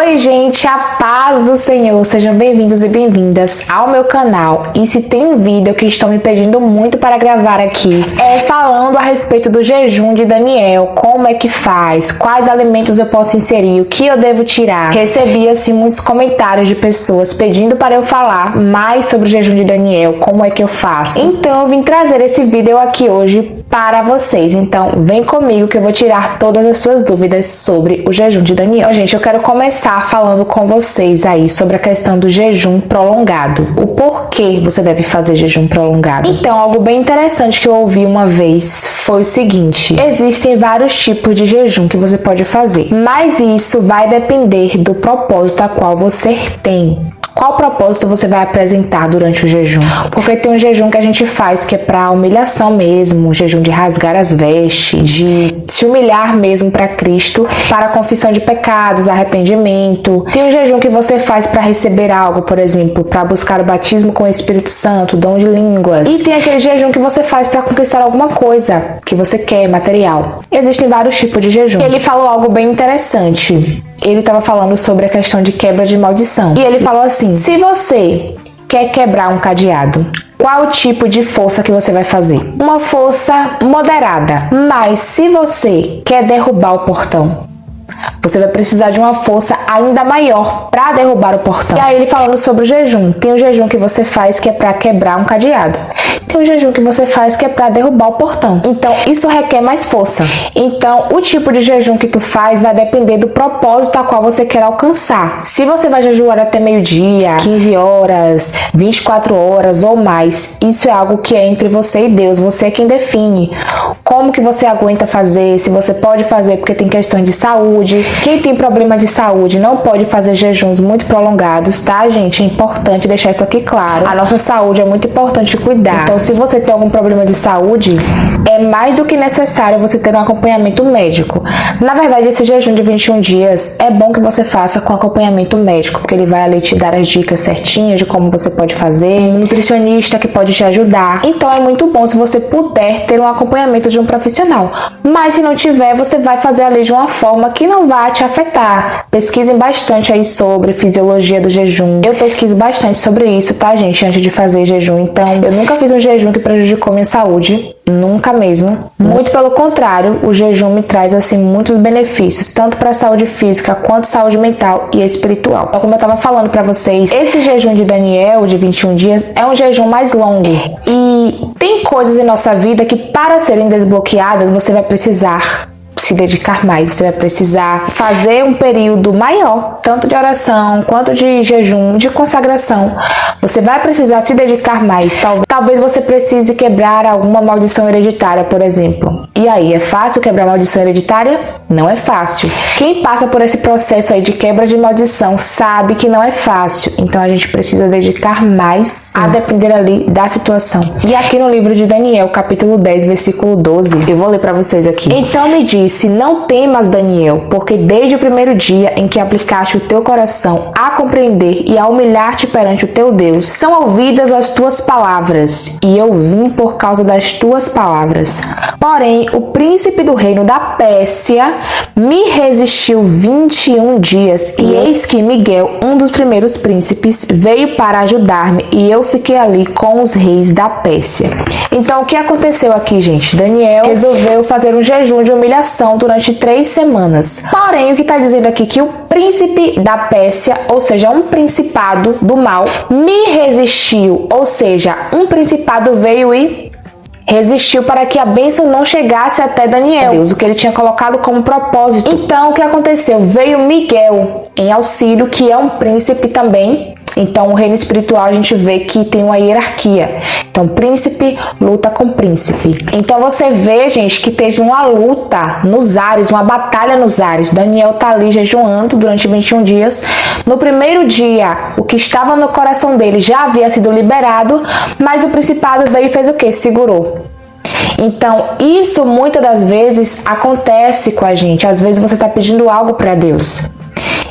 Oi gente, a paz do Senhor, sejam bem-vindos e bem-vindas ao meu canal. E se tem um vídeo que estão me pedindo muito para gravar aqui, é falando a respeito do jejum de Daniel, como é que faz, quais alimentos eu posso inserir, o que eu devo tirar. Recebi assim muitos comentários de pessoas pedindo para eu falar mais sobre o jejum de Daniel, como é que eu faço. Então eu vim trazer esse vídeo aqui hoje para vocês. Então vem comigo que eu vou tirar todas as suas dúvidas sobre o jejum de Daniel. Então, gente, eu quero começar falando com vocês aí sobre a questão do jejum prolongado. O porquê você deve fazer jejum prolongado. Então, algo bem interessante que eu ouvi uma vez foi o seguinte: existem vários tipos de jejum que você pode fazer, mas isso vai depender do propósito a qual você tem. Qual propósito você vai apresentar durante o jejum? Porque tem um jejum que a gente faz que é para humilhação mesmo, um jejum de rasgar as vestes, de se humilhar mesmo para Cristo, para a confissão de pecados, arrependimento. Tem um jejum que você faz para receber algo, por exemplo, para buscar o batismo com o Espírito Santo, dom de línguas. E tem aquele jejum que você faz para conquistar alguma coisa que você quer, material. Existem vários tipos de jejum. Ele falou algo bem interessante. Ele estava falando sobre a questão de quebra de maldição. E ele falou assim: se você quer quebrar um cadeado, qual o tipo de força que você vai fazer? Uma força moderada. Mas se você quer derrubar o portão, você vai precisar de uma força ainda maior para derrubar o portão. E aí ele falando sobre o jejum. Tem um jejum que você faz que é para quebrar um cadeado. Tem um jejum que você faz que é para derrubar o portão. Então isso requer mais força. Então o tipo de jejum que tu faz vai depender do propósito a qual você quer alcançar. Se você vai jejuar até meio-dia, 15 horas, 24 horas ou mais, isso é algo que é entre você e Deus. Você é quem define como que você aguenta fazer, se você pode fazer porque tem questões de saúde. Quem tem problema de saúde não pode fazer jejuns muito prolongados, tá, gente? É importante deixar isso aqui claro. A nossa saúde é muito importante cuidar. Então, se você tem algum problema de saúde, é mais do que necessário você ter um acompanhamento médico. Na verdade, esse jejum de 21 dias é bom que você faça com acompanhamento médico, porque ele vai ali te dar as dicas certinhas de como você pode fazer, um nutricionista que pode te ajudar. Então, é muito bom se você puder ter um acompanhamento de um profissional. Mas se não tiver, você vai fazer ali de uma forma que não vai te afetar. Pesquisem bastante aí sobre fisiologia do jejum. Eu pesquiso bastante sobre isso, tá, gente, antes de fazer jejum. Então, eu nunca fiz um jejum que prejudicou minha saúde. Nunca mesmo. Muito pelo contrário, o jejum me traz, assim, muitos benefícios, tanto para a saúde física, quanto saúde mental e espiritual. Então, como eu tava falando para vocês, esse jejum de Daniel, de 21 dias, é um jejum mais longo. E tem coisas em nossa vida que, para serem desbloqueadas, você vai precisar se dedicar mais, você vai precisar fazer um período maior, tanto de oração, quanto de jejum, de consagração. Você vai precisar se dedicar mais. Talvez você precise quebrar alguma maldição hereditária, por exemplo. E aí, é fácil quebrar maldição hereditária? Não é fácil. Quem passa por esse processo aí de quebra de maldição sabe que não é fácil. Então a gente precisa dedicar mais, sim, a depender ali da situação. E aqui no livro de Daniel, capítulo 10, versículo 12, eu vou ler para vocês aqui. Então me disse: não temas, Daniel, porque desde o primeiro dia em que aplicaste o teu coração a compreender e a humilhar-te perante o teu Deus, são ouvidas as tuas palavras, e eu vim por causa das tuas palavras. Porém, o príncipe do reino da Pérsia me resistiu 21 dias, e eis que Miguel, um dos primeiros príncipes, veio para ajudar-me, e eu fiquei ali com os reis da Pérsia. Então, o que aconteceu aqui, gente? Daniel resolveu fazer um jejum de humilhação durante 3 semanas. Porém, o que está dizendo aqui que o príncipe da Pérsia, ou seja, um principado do mal, me resistiu, ou seja, um principado veio e resistiu para que a bênção não chegasse até Daniel, Deus, o que ele tinha colocado como propósito. Então, o que aconteceu? Veio Miguel em auxílio, que é um príncipe também. Então, o reino espiritual a gente vê que tem uma hierarquia. Então, príncipe luta com príncipe. Então, você vê, gente, que teve uma luta nos ares, uma batalha nos ares. Daniel tá ali jejuando durante 21 dias. No primeiro dia, o que estava no coração dele já havia sido liberado, mas o principado veio e fez o quê? Segurou. Então, isso muitas das vezes acontece com a gente. Às vezes você está pedindo algo para Deus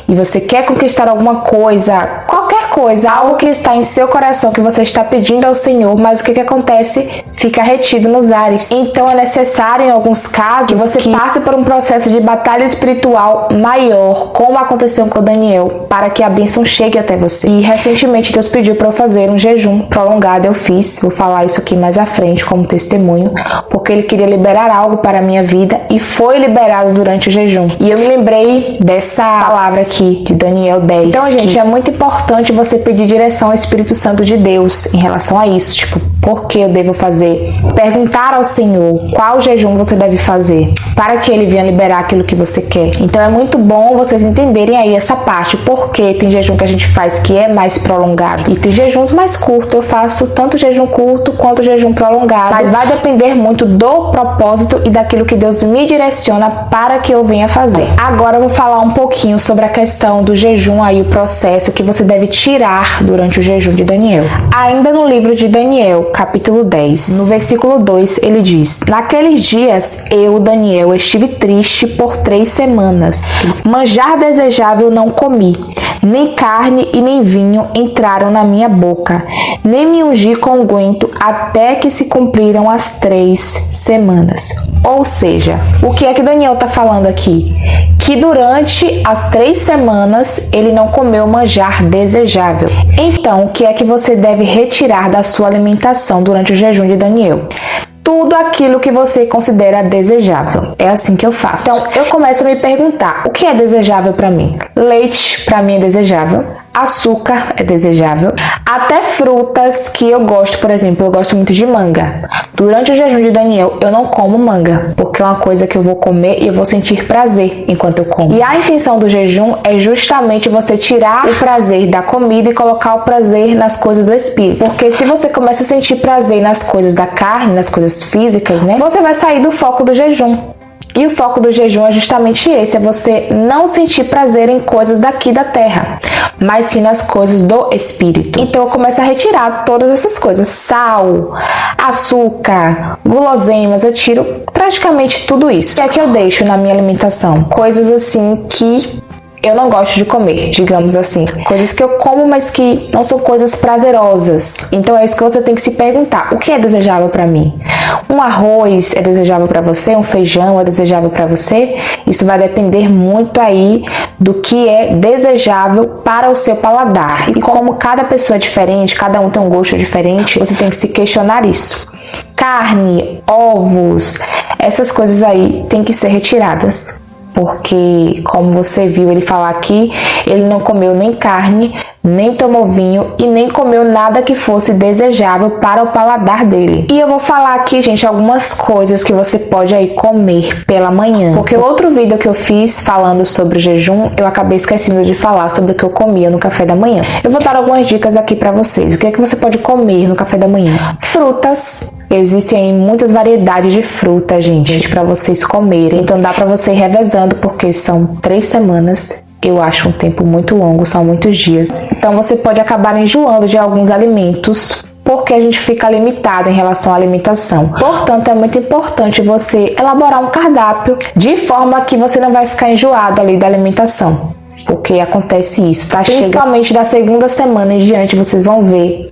e você quer conquistar alguma coisa, qualquer coisa, algo que está em seu coração, que você está pedindo ao Senhor, mas o que acontece? Fica retido nos ares. Então é necessário, em alguns casos, que você passe por um processo de batalha espiritual maior, como aconteceu com Daniel, para que a bênção chegue até você. E recentemente Deus pediu para eu fazer um jejum prolongado, eu fiz. Vou falar isso aqui mais à frente como testemunho, porque Ele queria liberar algo para a minha vida e foi liberado durante o jejum. E eu me lembrei dessa palavra aqui de Daniel 10. Então, gente, é muito importante você pedir direção ao Espírito Santo de Deus em relação a isso, tipo, por que eu devo fazer? Perguntar ao Senhor qual jejum você deve fazer, para que Ele venha liberar aquilo que você quer. Então é muito bom vocês entenderem aí essa parte, porque tem jejum que a gente faz que é mais prolongado e tem jejuns mais curtos. Eu faço tanto jejum curto quanto jejum prolongado, mas vai depender muito do propósito e daquilo que Deus me direciona para que eu venha fazer. Agora eu vou falar um pouquinho sobre a questão do jejum aí, o processo que você deve tirar durante o jejum de Daniel. Ainda no livro de Daniel, capítulo 10, no versículo 2, ele diz: naqueles dias eu, Daniel, estive triste por 3 semanas. Manjar desejável não comi, nem carne e nem vinho entraram na minha boca, nem me ungi com unguento até que se cumpriram as 3 semanas. Ou seja, o que é que Daniel está falando aqui? Que durante as 3 semanas ele não comeu manjar desejável. Então, o que é que você deve retirar da sua alimentação durante o jejum de Daniel? Tudo aquilo que você considera desejável. É assim que eu faço. Então, eu começo a me perguntar, o que é desejável para mim? Leite, para mim, é desejável. Açúcar é desejável. Até frutas que eu gosto, por exemplo, eu gosto muito de manga. Durante o jejum de Daniel, eu não como manga, porque é uma coisa que eu vou comer e eu vou sentir prazer enquanto eu como. E a intenção do jejum é justamente você tirar o prazer da comida e colocar o prazer nas coisas do espírito. Porque se você começa a sentir prazer nas coisas da carne, nas coisas físicas, né? Você vai sair do foco do jejum. E o foco do jejum é justamente esse, é você não sentir prazer em coisas daqui da terra, mas sim nas coisas do espírito. Então eu começo a retirar todas essas coisas, sal, açúcar, guloseimas, eu tiro praticamente tudo isso. O que é que eu deixo na minha alimentação? Coisas assim que eu não gosto de comer, digamos assim. Coisas que eu como, mas que não são coisas prazerosas. Então é isso que você tem que se perguntar. O que é desejável para mim? Um arroz é desejável para você? Um feijão é desejável para você? Isso vai depender muito aí do que é desejável para o seu paladar. E como cada pessoa é diferente, cada um tem um gosto diferente, você tem que se questionar isso. Carne, ovos, essas coisas aí tem que ser retiradas. Porque, como você viu ele falar aqui, ele não comeu nem carne, nem tomou vinho e nem comeu nada que fosse desejável para o paladar dele. E eu vou falar aqui, gente, algumas coisas que você pode aí comer pela manhã. Porque o outro vídeo que eu fiz falando sobre o jejum, eu acabei esquecendo de falar sobre o que eu comia no café da manhã. Eu vou dar algumas dicas aqui para vocês. O que é que você pode comer no café da manhã? Frutas. Existem aí muitas variedades de fruta, gente, para vocês comerem. Então dá para você ir revezando, porque são 3 semanas. Eu acho um tempo muito longo, são muitos dias. Então você pode acabar enjoando de alguns alimentos, porque a gente fica limitado em relação à alimentação. Portanto, é muito importante você elaborar um cardápio de forma que você não vai ficar enjoado ali da alimentação. Porque acontece isso, tá? Principalmente da segunda semana em diante, vocês vão ver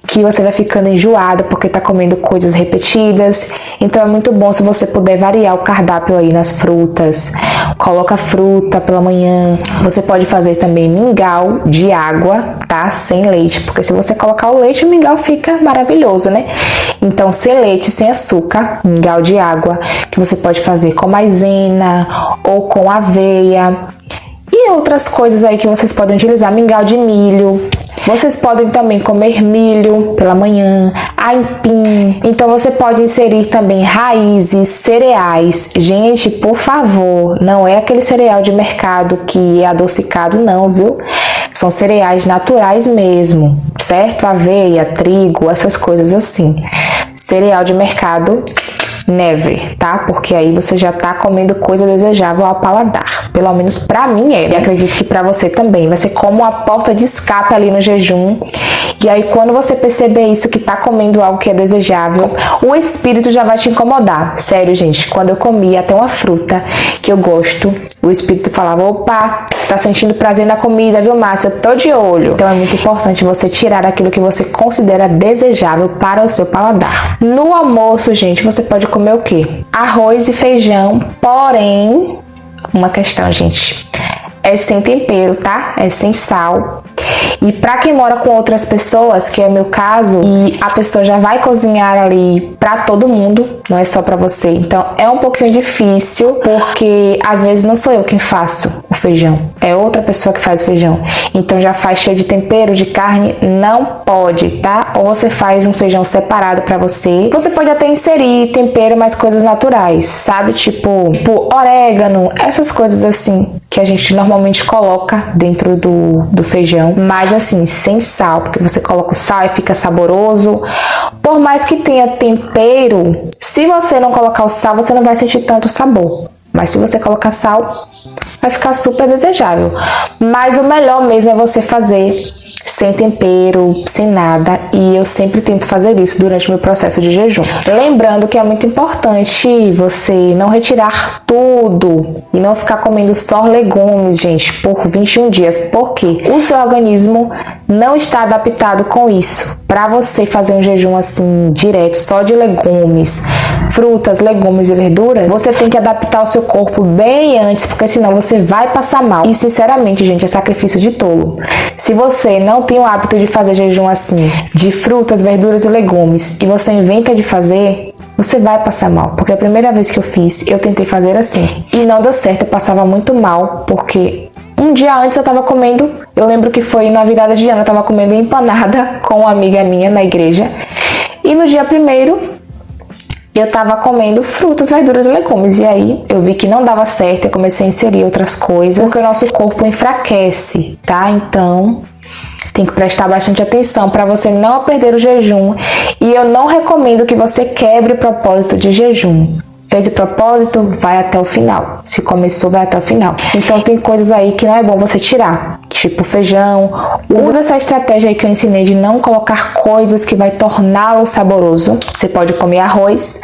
que você vai ficando enjoada porque tá comendo coisas repetidas. Então é muito bom se você puder variar o cardápio aí nas frutas. Coloca fruta pela manhã. Você pode fazer também mingau de água, tá? Sem leite, porque se você colocar o leite, o mingau fica maravilhoso, né? Então, sem leite, sem açúcar, mingau de água, que você pode fazer com maisena ou com aveia. E outras coisas aí que vocês podem utilizar, mingau de milho. Vocês podem também comer milho pela manhã, aipim. Então você pode inserir também raízes, cereais. Gente, por favor, não é aquele cereal de mercado que é adocicado, não, viu? São cereais naturais mesmo, certo? Aveia, trigo, essas coisas assim. Cereal de mercado, never, tá? Porque aí você já tá comendo coisa desejável ao paladar. Pelo menos pra mim é. E acredito que pra você também. Vai ser como uma porta de escape ali no jejum. E aí quando você perceber isso, que tá comendo algo que é desejável, o espírito já vai te incomodar. Sério, gente, quando eu comia até uma fruta que eu gosto, o espírito falava: opa, tá sentindo prazer na comida, viu, Márcia? Eu tô de olho. Então é muito importante você tirar aquilo que você considera desejável para o seu paladar. No almoço, gente, você pode comer o quê? Arroz e feijão, porém, uma questão, gente, é sem tempero, tá? É sem sal. E pra quem mora com outras pessoas, que é o meu caso, e a pessoa já vai cozinhar ali pra todo mundo, não é só pra você. Então é um pouquinho difícil, porque às vezes não sou eu quem faço o feijão, é outra pessoa que faz o feijão. Então já faz cheio de tempero, de carne, não pode, tá? Ou você faz um feijão separado pra você. Você pode até inserir tempero, mas coisas naturais, sabe? Tipo orégano, essas coisas assim que a gente normalmente coloca dentro do feijão, mas assim, sem sal, porque você coloca o sal e fica saboroso. Por mais que tenha tempero, se você não colocar o sal, você não vai sentir tanto sabor. Mas se você colocar sal, vai ficar super desejável. Mas o melhor mesmo é você fazer sem tempero, sem nada, e eu sempre tento fazer isso durante o meu processo de jejum. Lembrando que é muito importante você não retirar tudo e não ficar comendo só legumes, gente, por 21 dias, porque o seu organismo não está adaptado com isso. Para você fazer um jejum assim direto, só de legumes, frutas, legumes e verduras, você tem que adaptar o seu corpo bem antes, porque senão você vai passar mal. E sinceramente, gente, é sacrifício de tolo. Se você não tem o hábito de fazer jejum assim, de frutas, verduras e legumes, e você inventa de fazer, você vai passar mal. Porque a primeira vez que eu fiz, eu tentei fazer assim, e não deu certo, eu passava muito mal, porque um dia antes eu tava comendo, eu lembro que foi na virada de ano, eu tava comendo empanada com uma amiga minha na igreja, e no dia primeiro eu tava comendo frutas, verduras e legumes, e aí eu vi que não dava certo, eu comecei a inserir outras coisas, porque o nosso corpo enfraquece, tá? Então tem que prestar bastante atenção para você não perder o jejum, e eu não recomendo que você quebre o propósito de jejum. Fez o propósito, vai até o final. Se começou, vai até o final. Então tem coisas aí que não é bom você tirar, tipo feijão. Usa essa estratégia aí que eu ensinei de não colocar coisas que vai torná-lo saboroso. Você pode comer arroz,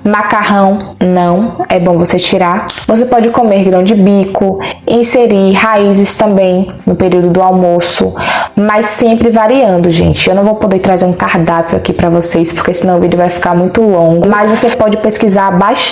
macarrão, não, é bom você tirar. Você pode comer grão de bico, inserir raízes também no período do almoço, mas sempre variando, gente. Eu não vou poder trazer um cardápio aqui pra vocês, porque senão o vídeo vai ficar muito longo, mas você pode pesquisar bastante,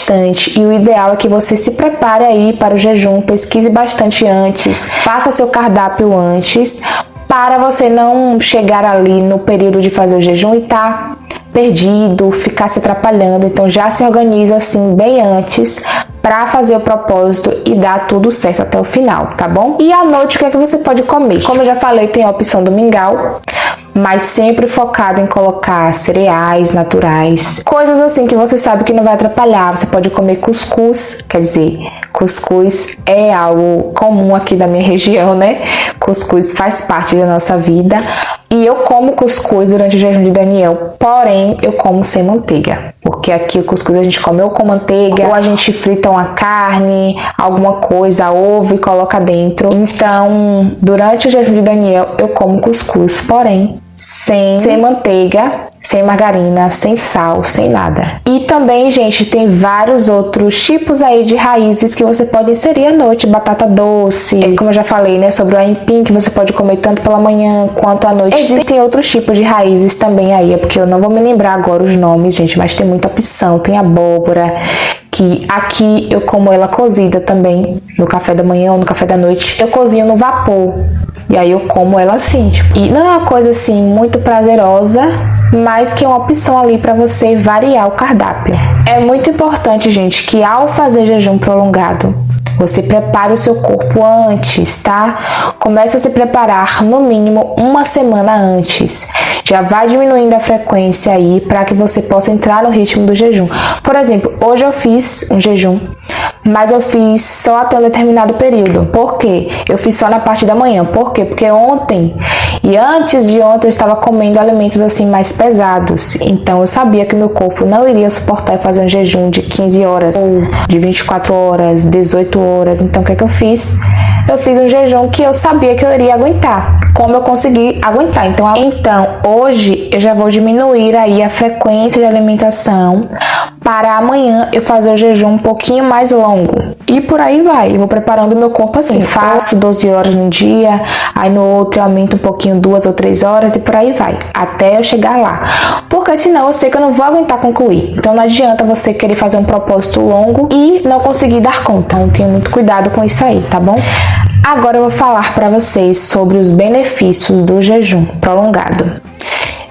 e o ideal é que você se prepare aí para o jejum, pesquise bastante antes, faça seu cardápio antes, para você não chegar ali no período de fazer o jejum e tá perdido, ficar se atrapalhando. Então já se organiza assim bem antes para fazer o propósito e dar tudo certo até o final, tá bom? E à noite o que é que você pode comer? Como eu já falei, tem a opção do mingau, mas sempre focado em colocar cereais naturais, coisas assim que você sabe que não vai atrapalhar. Você pode comer cuscuz, quer dizer, cuscuz é algo comum aqui da minha região, né? Cuscuz faz parte da nossa vida. E eu como cuscuz durante o jejum de Daniel, porém eu como sem manteiga, porque aqui o cuscuz a gente come ou com manteiga, ou a gente frita uma carne, alguma coisa, ovo e coloca dentro. Então, durante o jejum de Daniel eu como cuscuz, porém sem manteiga, sem margarina, sem sal, sem nada. E também, gente, tem vários outros tipos aí de raízes que você pode inserir à noite. Batata doce, como eu já falei, né, sobre o aipim, que você pode comer tanto pela manhã quanto à noite. Existem outros tipos de raízes também aí, é porque eu não vou me lembrar agora os nomes, gente, mas tem muita opção. Tem abóbora, que aqui eu como ela cozida também, no café da manhã ou no café da noite. Eu cozinho no vapor, e aí eu como ela assim, tipo, e não é uma coisa assim muito prazerosa, mas que é uma opção ali para você variar o cardápio. É muito importante, gente, que ao fazer jejum prolongado, você prepare o seu corpo antes, tá? Comece a se preparar no mínimo uma semana antes. Já vai diminuindo a frequência aí para que você possa entrar no ritmo do jejum. Por exemplo, hoje eu fiz um jejum, mas eu fiz só até um determinado período. Por quê? Eu fiz só na parte da manhã. Por quê? Porque ontem e antes de ontem eu estava comendo alimentos assim mais pesados. Então eu sabia que o meu corpo não iria suportar fazer um jejum de 15 horas, ou de 24 horas, 18 horas. Então o que é que eu fiz? Eu fiz um jejum que eu sabia que eu iria aguentar. como eu consegui aguentar. Então hoje eu já vou diminuir aí a frequência de alimentação para amanhã eu fazer o jejum um pouquinho mais longo. E por aí vai, eu vou preparando o meu corpo assim. Faço 12 horas no dia, aí no outro eu aumento um pouquinho 2 ou 3 horas e por aí vai, até eu chegar lá. Porque senão eu sei que eu não vou aguentar concluir. Então não adianta você querer fazer um propósito longo e não conseguir dar conta. Então tenha muito cuidado com isso aí, tá bom? Agora eu vou falar para vocês sobre os benefícios do jejum prolongado.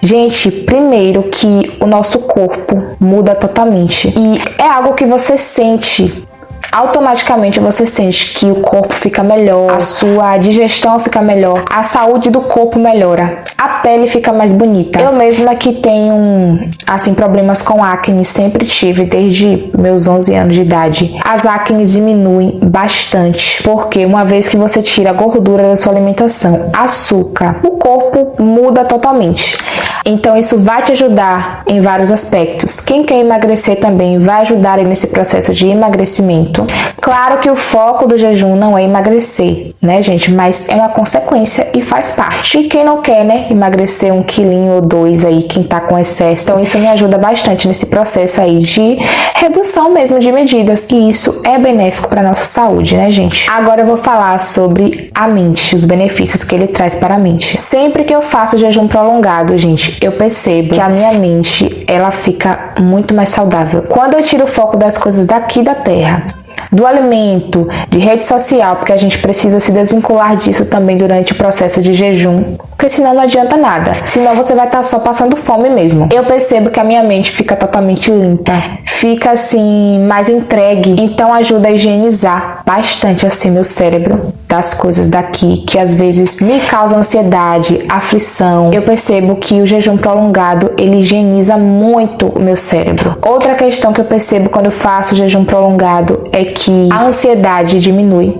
Gente, primeiro que o nosso corpo muda totalmente e é algo que você sente. Automaticamente você sente que o corpo fica melhor, a sua digestão fica melhor, a saúde do corpo melhora, a pele fica mais bonita. Eu mesma que tenho, assim, problemas com acne, sempre tive desde meus 11 anos de idade. As acnes diminuem bastante, porque uma vez que você tira a gordura da sua alimentação, açúcar, o corpo muda totalmente. Então isso vai te ajudar em vários aspectos. Quem quer emagrecer também vai ajudar nesse processo de emagrecimento. Claro que o foco do jejum não é emagrecer, né, gente? Mas é uma consequência e faz parte. E quem não quer, né, emagrecer 1 quilinho ou 2 aí, quem tá com excesso. Então isso me ajuda bastante nesse processo aí de redução mesmo de medidas. E isso é benéfico para nossa saúde, né, gente? Agora eu vou falar sobre a mente, os benefícios que ele traz para a mente. Sempre que eu faço jejum prolongado, gente, eu percebo que a minha mente, ela fica muito mais saudável. Quando eu tiro o foco das coisas daqui da terra, do alimento, de rede social, porque a gente precisa se desvincular disso também durante o processo de jejum, porque senão não adianta nada. Senão você vai estar só passando fome mesmo. Eu percebo que a minha mente fica totalmente limpa, fica assim, mais entregue, então ajuda a higienizar bastante assim meu cérebro das coisas daqui, que às vezes me causa ansiedade, aflição. Eu percebo que o jejum prolongado, ele higieniza muito o meu cérebro. Outra questão que eu percebo quando eu faço jejum prolongado é que a ansiedade diminui.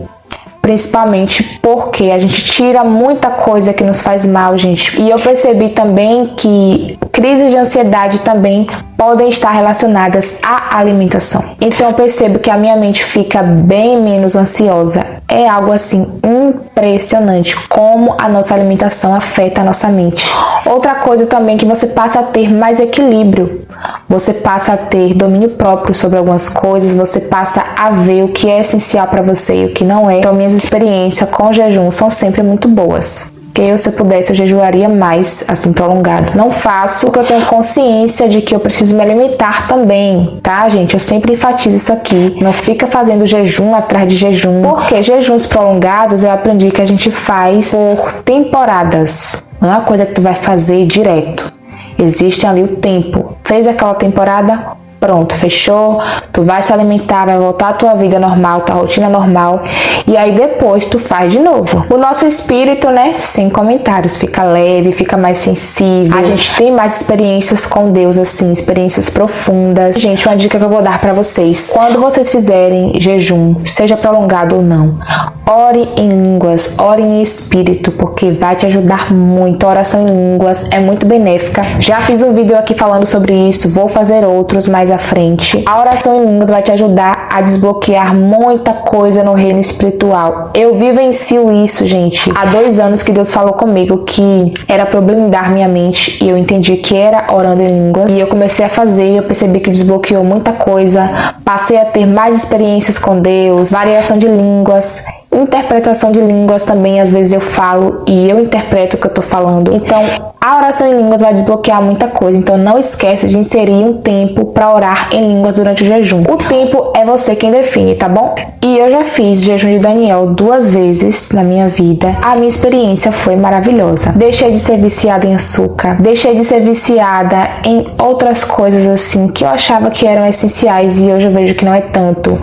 Principalmente porque a gente tira muita coisa que nos faz mal, gente. E eu percebi também que crises de ansiedade também podem estar relacionadas à alimentação. Então eu percebo que a minha mente fica bem menos ansiosa. É algo assim impressionante como a nossa alimentação afeta a nossa mente. Outra coisa também que você passa a ter mais equilíbrio. Você passa a ter domínio próprio sobre algumas coisas, você passa a ver o que é essencial para você e o que não é. Então minhas experiências com o jejum são sempre muito boas. Se eu pudesse, eu jejuaria mais, assim, prolongado. Não faço porque eu tenho consciência de que eu preciso me alimentar também, tá, gente? Eu sempre enfatizo isso aqui. Não fica fazendo jejum atrás de jejum. Porque jejuns prolongados eu aprendi que a gente faz por temporadas. Não é uma coisa que tu vai fazer direto. Existe ali o tempo. Fez aquela temporada, pronto, fechou, tu vai se alimentar, vai voltar à tua vida normal, tua rotina normal, e aí depois tu faz de novo. O nosso espírito, né, sem comentários, fica leve, fica mais sensível, a gente tem mais experiências com Deus, assim, experiências profundas. Gente, uma dica que eu vou dar pra vocês: quando vocês fizerem jejum, seja prolongado ou não, ore em línguas, ore em espírito, porque vai te ajudar muito. A oração em línguas é muito benéfica. Já fiz um vídeo aqui falando sobre isso, vou fazer outros mais à frente. A oração em línguas vai te ajudar a desbloquear muita coisa no reino espiritual. Eu vivencio isso, gente. Há 2 anos que Deus falou comigo que era pra eu blindar minha mente, e eu entendi que era orando em línguas, e eu comecei a fazer, eu percebi que desbloqueou muita coisa, passei a ter mais experiências com Deus, variação de línguas, interpretação de línguas também. Às vezes eu falo e eu interpreto o que eu tô falando. Então a oração em línguas vai desbloquear muita coisa. Então não esquece de inserir um tempo para orar em línguas durante o jejum. O tempo é você quem define, tá bom? E eu já fiz jejum de Daniel 2 vezes na minha vida. A minha experiência foi maravilhosa. Deixei de ser viciada em açúcar, deixei de ser viciada em outras coisas assim que eu achava que eram essenciais e hoje eu vejo que não é tanto.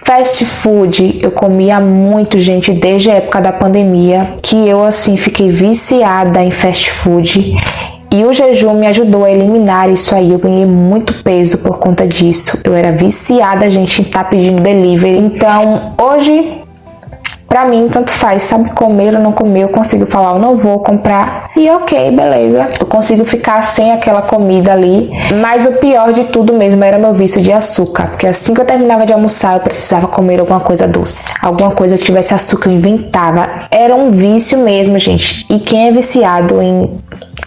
Fast food, eu comia muito, gente, desde a época da pandemia, que eu, assim, fiquei viciada em fast food. E o jejum me ajudou a eliminar isso aí. Eu ganhei muito peso por conta disso. Eu era viciada, gente, em estar pedindo delivery. Então, hoje, Pra mim, tanto faz, sabe? Comer ou não comer, eu consigo falar, eu não vou comprar. E ok, beleza. Eu consigo ficar sem aquela comida ali. Mas o pior de tudo mesmo era meu vício de açúcar. Porque assim que eu terminava de almoçar, eu precisava comer alguma coisa doce. Alguma coisa que tivesse açúcar, eu inventava. Era um vício mesmo, gente. E quem é viciado em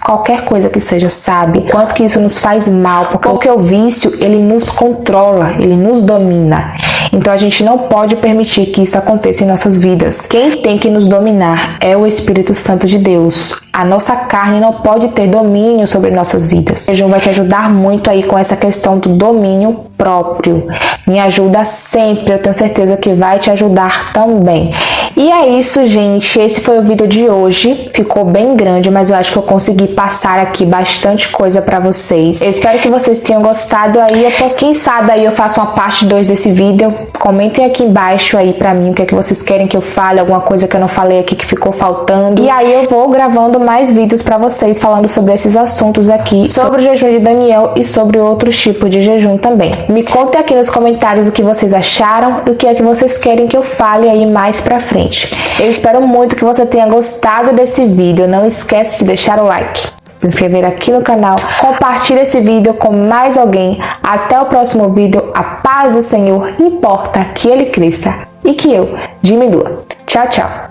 qualquer coisa que seja, sabe quanto que isso nos faz mal, porque o vício, ele nos controla, ele nos domina. Então a gente não pode permitir que isso aconteça em nossas vidas. Quem tem que nos dominar é o Espírito Santo de Deus. A nossa carne não pode ter domínio sobre nossas vidas. O jejum vai te ajudar muito aí com essa questão do domínio próprio. Me ajuda sempre, eu tenho certeza que vai te ajudar também. E é isso, gente. Esse foi o vídeo de hoje. Ficou bem grande, mas eu acho que eu consegui passar aqui bastante coisa pra vocês. Eu espero que vocês tenham gostado aí. Quem sabe aí eu faço uma parte 2 desse vídeo. Comentem aqui embaixo aí pra mim o que é que vocês querem que eu fale, alguma coisa que eu não falei aqui que ficou faltando. E aí eu vou gravando mais vídeos pra vocês falando sobre esses assuntos aqui, sobre o jejum de Daniel e sobre outros tipos de jejum também. Me contem aqui nos comentários o que vocês acharam e o que é que vocês querem que eu fale aí mais pra frente. Eu espero muito que você tenha gostado desse vídeo. Não esquece de deixar o like, se inscrever aqui no canal, compartilhe esse vídeo com mais alguém. Até o próximo vídeo. A paz do Senhor importa que ele cresça e que eu diminua. Tchau, tchau.